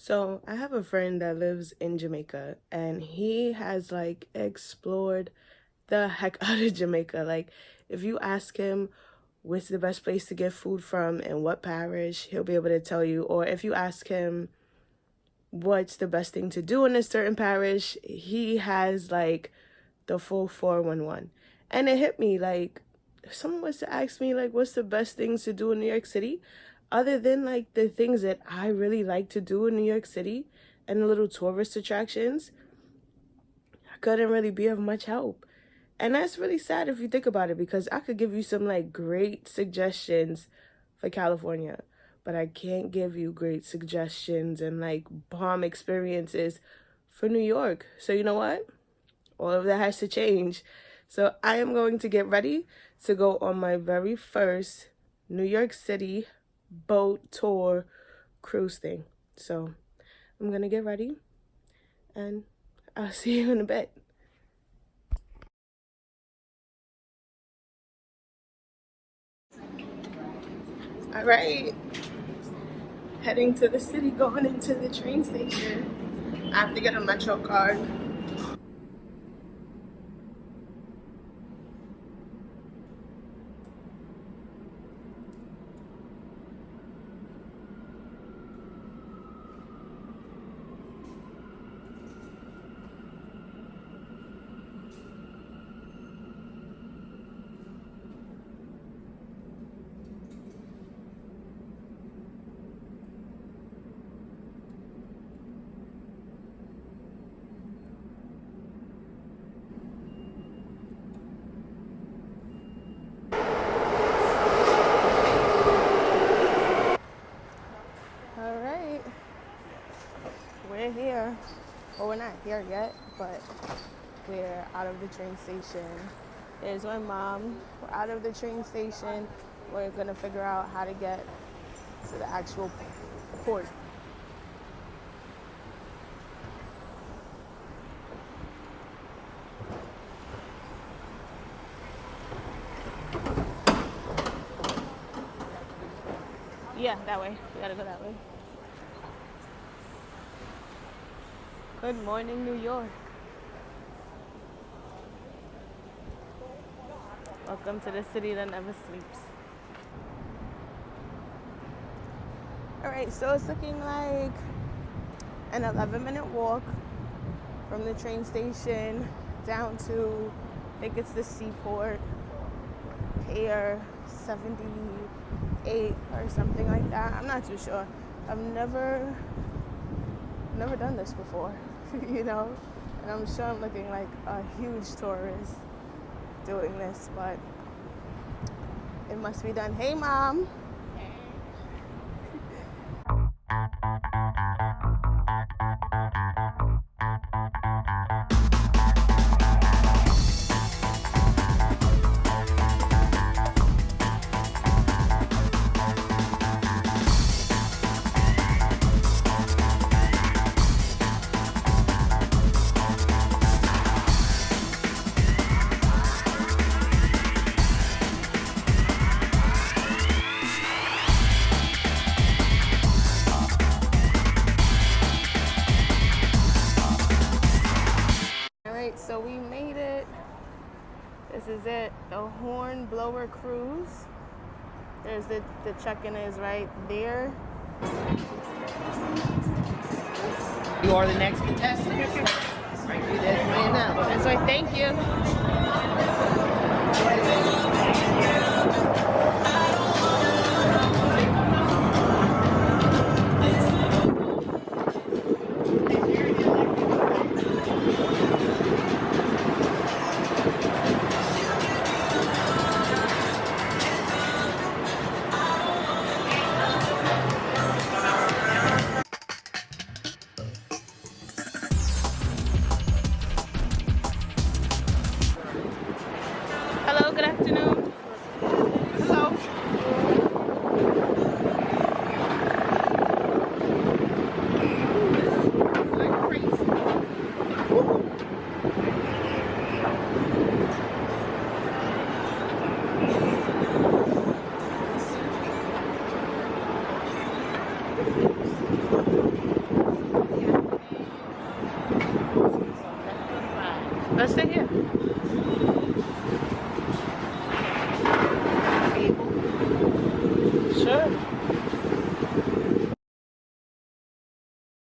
So I have a friend that lives in Jamaica, and he has like explored the heck out of Jamaica. Like, if you ask him what's the best place to get food from and what parish, he'll be able to tell you. Or if you ask him what's the best thing to do in a certain parish, he has like the full 411. And it hit me like, if someone was to ask me like what's the best things to do in New York City, other than like the things that I really like to do in New York City and the little tourist attractions, I couldn't really be of much help. And that's really sad if you think about it, because I could give you some like great suggestions for California, but I can't give you great suggestions and like bomb experiences for New York. So you know what? All of that has to change. So I am going to get ready to go on my very first New York City boat tour cruise thing. So I'm going to get ready and I'll see you in a bit. All right, heading to the city, going into the train station. I have to get a Metro card. All right, we're here. Well, we're not here yet, but we're out of the train station. There's my mom. We're out of the train station. We're gonna figure out how to get to the actual port. Yeah, that way. We gotta go that way. Good morning, New York. Welcome to the city that never sleeps. All right, so it's looking like an 11-minute walk from the train station down to, I think it's the seaport, Pier 78 or something like that. I'm not too sure. I've never done this before, you know, and I'm sure I'm looking like a huge tourist doing this, but it must be done. Hey, Mom. So we made it. This is it, the Hornblower Cruise. There's the check-in is right there. You are the next contestant. Right through this way now. And so I thank you. Hello, good afternoon. Let's sit here. Sure.